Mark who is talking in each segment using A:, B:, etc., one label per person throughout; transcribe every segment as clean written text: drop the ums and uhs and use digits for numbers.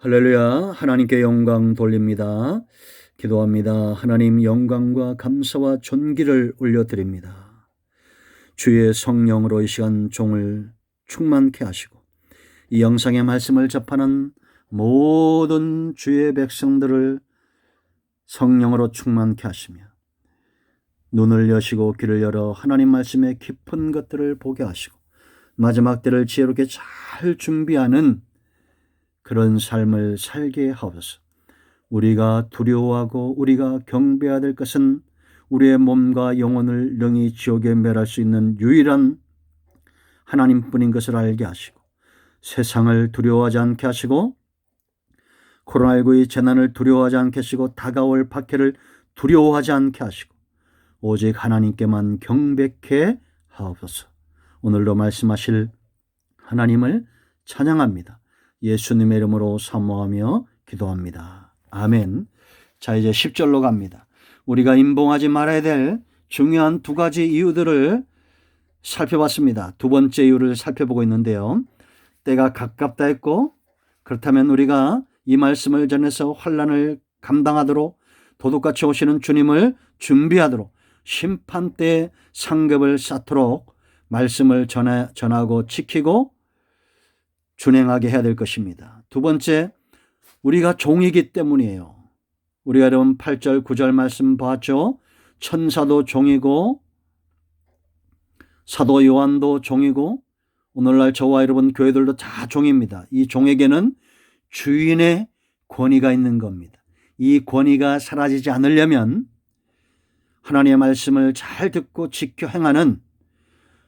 A: 할렐루야. 하나님께 영광 돌립니다. 기도합니다. 하나님, 영광과 감사와 존귀를 올려드립니다. 주의 성령으로 이 시간 종을 충만케 하시고 이 영상의 말씀을 접하는 모든 주의 백성들을 성령으로 충만케 하시며 눈을 여시고 귀를 열어 하나님 말씀의 깊은 것들을 보게 하시고 마지막 때를 지혜롭게 잘 준비하는 그런 삶을 살게 하옵소서. 우리가 두려워하고 우리가 경배해야 될 것은 우리의 몸과 영혼을 능히 지옥에 멸할 수 있는 유일한 하나님뿐인 것을 알게 하시고 세상을 두려워하지 않게 하시고 코로나19의 재난을 두려워하지 않게 하시고 다가올 박해를 두려워하지 않게 하시고 오직 하나님께만 경배케 하옵소서. 오늘도 말씀하실 하나님을 찬양합니다. 예수님의 이름으로 사모하며 기도합니다. 아멘. 자, 이제 10절로 갑니다. 우리가 임봉하지 말아야 될 중요한 두 가지 이유들을 살펴봤습니다. 두 번째 이유를 살펴보고 있는데요. 때가 가깝다 했고, 그렇다면 우리가 이 말씀을 전해서 환난을 감당하도록 도둑같이 오시는 주님을 준비하도록 심판 때에 상급을 쌓도록 말씀을 전하고 지키고 준행하게 해야 될 것입니다. 두 번째, 우리가 종이기 때문이에요. 우리가 여러분 8절 9절 말씀 봤죠. 천사도 종이고 사도 요한도 종이고 오늘날 저와 여러분 교회들도 다 종입니다. 이 종에게는 주인의 권위가 있는 겁니다. 이 권위가 사라지지 않으려면 하나님의 말씀을 잘 듣고 지켜 행하는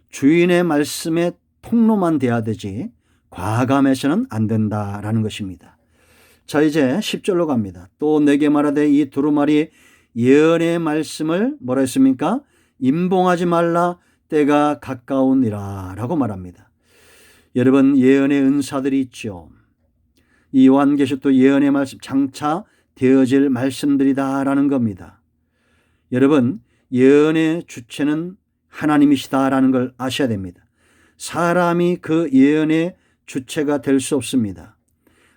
A: 주인의 말씀의 통로만 돼야 되지 과감해서는 안 된다라는 것입니다. 자, 이제 10절로 갑니다. 또 내게 말하되 이 두루마리 예언의 말씀을 뭐라 했습니까? 임봉하지 말라, 때가 가까우니라 라고 말합니다. 여러분, 예언의 은사들이 있죠. 이 요한계시록도 예언의 말씀, 장차 되어질 말씀들이다라는 겁니다. 여러분, 예언의 주체는 하나님이시다라는 걸 아셔야 됩니다. 사람이 그 예언의 주체가 될 수 없습니다.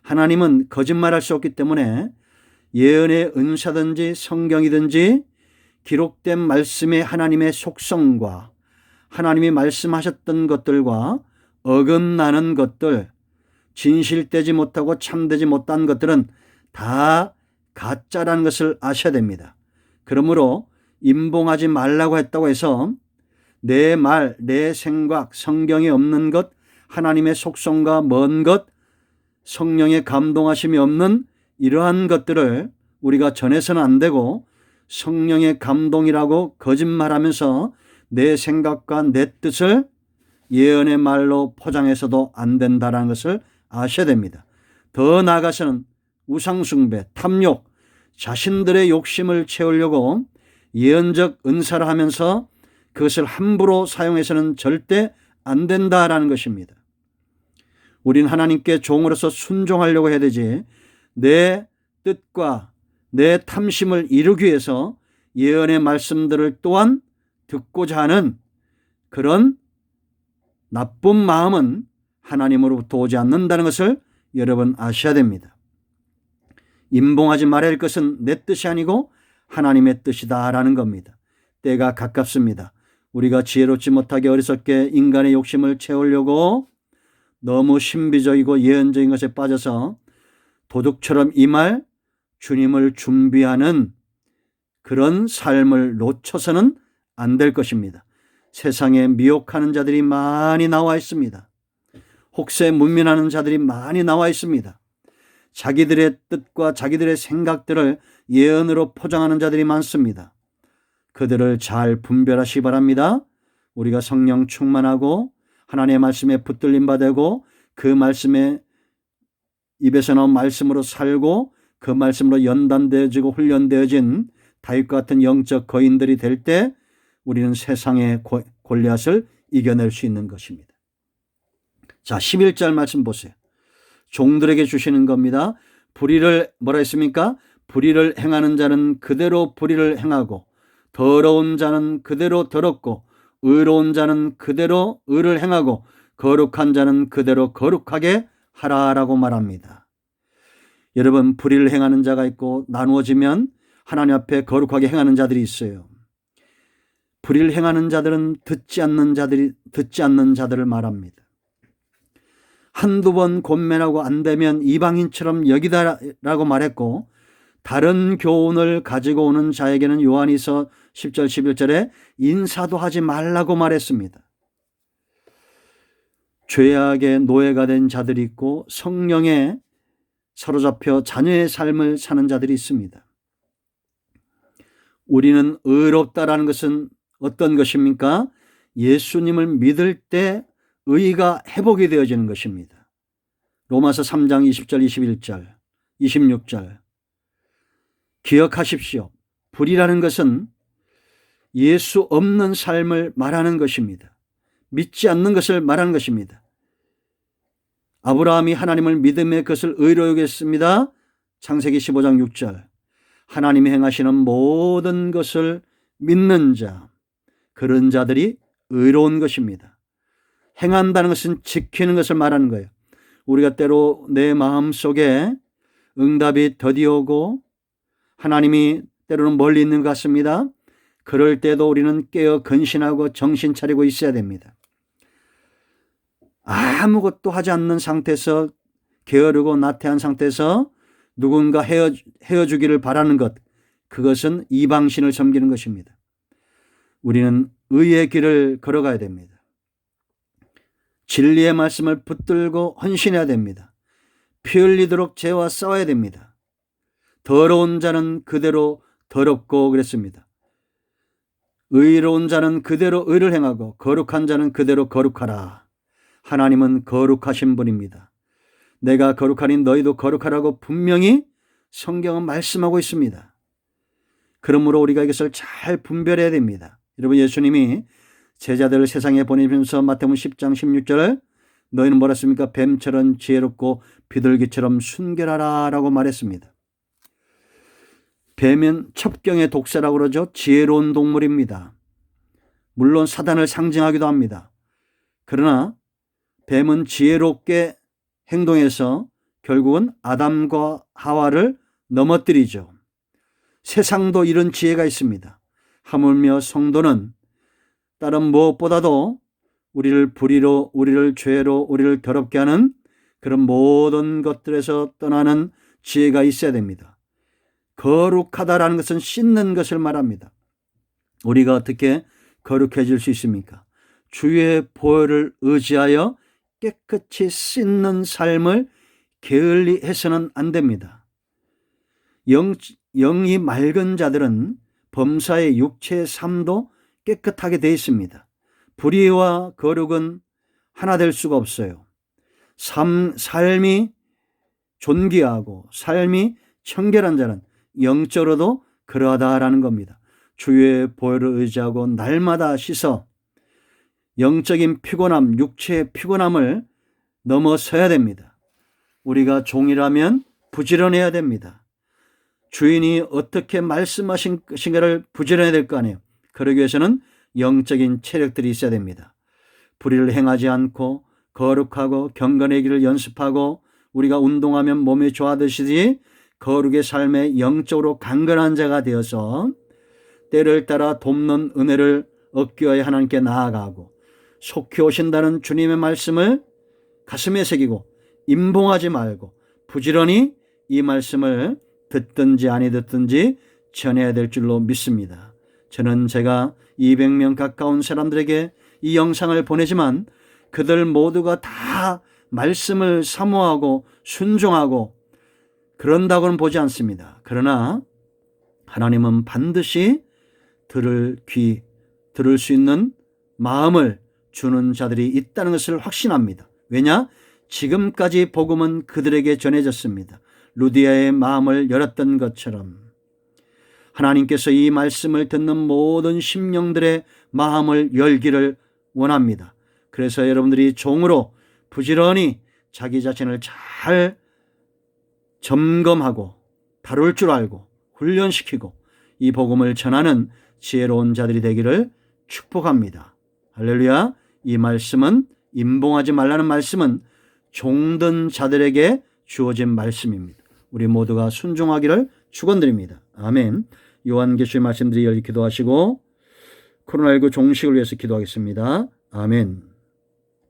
A: 하나님은 거짓말할 수 없기 때문에 예언의 은사든지 성경이든지 기록된 말씀의 하나님의 속성과 하나님이 말씀하셨던 것들과 어긋나는 것들, 진실되지 못하고 참되지 못한 것들은 다 가짜라는 것을 아셔야 됩니다. 그러므로 임봉하지 말라고 했다고 해서 내 말, 내 생각, 성경에 없는 것, 하나님의 속성과 먼 것, 성령의 감동하심이 없는 이러한 것들을 우리가 전해서는 안 되고 성령의 감동이라고 거짓말하면서 내 생각과 내 뜻을 예언의 말로 포장해서도 안 된다는 것을 아셔야 됩니다. 더 나아가서는 우상숭배, 탐욕, 자신들의 욕심을 채우려고 예언적 은사를 하면서 그것을 함부로 사용해서는 절대 안 된다라는 것입니다. 우린 하나님께 종으로서 순종하려고 해야 되지 내 뜻과 내 탐심을 이루기 위해서 예언의 말씀들을 또한 듣고자 하는 그런 나쁜 마음은 하나님으로부터 오지 않는다는 것을 여러분 아셔야 됩니다. 임봉하지 말아야 할 것은 내 뜻이 아니고 하나님의 뜻이다라는 겁니다. 때가 가깝습니다. 우리가 지혜롭지 못하게 어리석게 인간의 욕심을 채우려고 너무 신비적이고 예언적인 것에 빠져서 도둑처럼 임할 주님을 준비하는 그런 삶을 놓쳐서는 안 될 것입니다. 세상에 미혹하는 자들이 많이 나와 있습니다. 혹세 문민하는 자들이 많이 나와 있습니다. 자기들의 뜻과 자기들의 생각들을 예언으로 포장하는 자들이 많습니다. 그들을 잘 분별하시기 바랍니다. 우리가 성령 충만하고 하나님의 말씀에 붙들림 받고 그 말씀에 입에서 나온 말씀으로 살고 그 말씀으로 연단되어지고 훈련되어진 다윗과 같은 영적 거인들이 될 때 우리는 세상의 골리앗을 이겨낼 수 있는 것입니다. 자, 11절 말씀 보세요. 종들에게 주시는 겁니다. 불의를 뭐라 했습니까? 불의를 행하는 자는 그대로 불의를 행하고 더러운 자는 그대로 더럽고 의로운 자는 그대로 의를 행하고 거룩한 자는 그대로 거룩하게 하라라고 말합니다. 여러분, 불의를 행하는 자가 있고 나누어지면 하나님 앞에 거룩하게 행하는 자들이 있어요. 불의를 행하는 자들은 듣지 않는 자들을 말합니다. 한두 번 권면하고 안 되면 이방인처럼 여기다라고 말했고, 다른 교훈을 가지고 오는 자에게는 요한이서 10절 11절에 인사도 하지 말라고 말했습니다. 죄악의 노예가 된 자들이 있고 성령에 사로잡혀 자녀의 삶을 사는 자들이 있습니다. 우리는 의롭다라는 것은 어떤 것입니까? 예수님을 믿을 때 의가 회복이 되어지는 것입니다. 로마서 3장 20절 21절 26절. 기억하십시오. 불이라는 것은 예수 없는 삶을 말하는 것입니다. 믿지 않는 것을 말하는 것입니다. 아브라함이 하나님을 믿음의 것을 의로 여겼습니다. 창세기 15장 6절. 하나님이 행하시는 모든 것을 믿는 자, 그런 자들이 의로운 것입니다. 행한다는 것은 지키는 것을 말하는 거예요. 우리가 때로 내 마음속에 응답이 더디 오고 하나님이 때로는 멀리 있는 것 같습니다. 그럴 때도 우리는 깨어 근신하고 정신 차리고 있어야 됩니다. 아무것도 하지 않는 상태에서, 게으르고 나태한 상태에서 누군가 헤어주기를 바라는 것, 그것은 이방신을 섬기는 것입니다. 우리는 의의 길을 걸어가야 됩니다. 진리의 말씀을 붙들고 헌신해야 됩니다. 피 흘리도록 죄와 싸워야 됩니다. 더러운 자는 그대로 더럽고 그랬습니다. 의로운 자는 그대로 의를 행하고 거룩한 자는 그대로 거룩하라. 하나님은 거룩하신 분입니다. 내가 거룩하니 너희도 거룩하라고 분명히 성경은 말씀하고 있습니다. 그러므로 우리가 이것을 잘 분별해야 됩니다. 여러분, 예수님이 제자들을 세상에 보내면서 마태복음 10장 16절 너희는 뭐라 했습니까? 뱀처럼 지혜롭고 비둘기처럼 순결하라 라고 말했습니다. 뱀은 첩경의 독새라고 그러죠. 지혜로운 동물입니다. 물론 사단을 상징하기도 합니다. 그러나 뱀은 지혜롭게 행동해서 결국은 아담과 하와를 넘어뜨리죠. 세상도 이런 지혜가 있습니다. 하물며 성도는 다른 무엇보다도 우리를 불의로, 우리를 죄로, 우리를 더럽게 하는 그런 모든 것들에서 떠나는 지혜가 있어야 됩니다. 거룩하다라는 것은 씻는 것을 말합니다. 우리가 어떻게 거룩해질 수 있습니까? 주의 보혈을 의지하여 깨끗이 씻는 삶을 게을리 해서는 안 됩니다. 영이 맑은 자들은 범사의 육체의 삶도 깨끗하게 되어 있습니다. 불의와 거룩은 하나 될 수가 없어요. 삶이 존귀하고 삶이 청결한 자는 영적으로도 그러하다라는 겁니다. 주의 보혈을 의지하고 날마다 씻어 영적인 피곤함, 육체의 피곤함을 넘어서야 됩니다. 우리가 종이라면 부지런해야 됩니다. 주인이 어떻게 말씀하신 것인가를 부지런해야 될 거 아니에요. 그러기 위해서는 영적인 체력들이 있어야 됩니다. 불의를 행하지 않고 거룩하고 경건하기를 연습하고 우리가 운동하면 몸이 좋아지듯이 거룩의 삶에 영적으로 강건한 자가 되어서 때를 따라 돕는 은혜를 얻기 위해 하나님께 나아가고 속히 오신다는 주님의 말씀을 가슴에 새기고 임봉하지 말고 부지런히 이 말씀을 듣든지 아니 듣든지 전해야 될 줄로 믿습니다. 저는 제가 200명 가까운 사람들에게 이 영상을 보내지만 그들 모두가 다 말씀을 사모하고 순종하고 그런다고는 보지 않습니다. 그러나 하나님은 반드시 들을 귀, 들을 수 있는 마음을 주는 자들이 있다는 것을 확신합니다. 왜냐? 지금까지 복음은 그들에게 전해졌습니다. 루디아의 마음을 열었던 것처럼 하나님께서 이 말씀을 듣는 모든 심령들의 마음을 열기를 원합니다. 그래서 여러분들이 종으로 부지런히 자기 자신을 잘 점검하고 다룰 줄 알고 훈련시키고 이 복음을 전하는 지혜로운 자들이 되기를 축복합니다. 할렐루야. 이 말씀은 임봉하지 말라는 말씀은 종든 자들에게 주어진 말씀입니다. 우리 모두가 순종하기를 축원드립니다. 아멘. 요한계시의 말씀들이 열리 기도하시고 코로나19 종식을 위해서 기도하겠습니다. 아멘.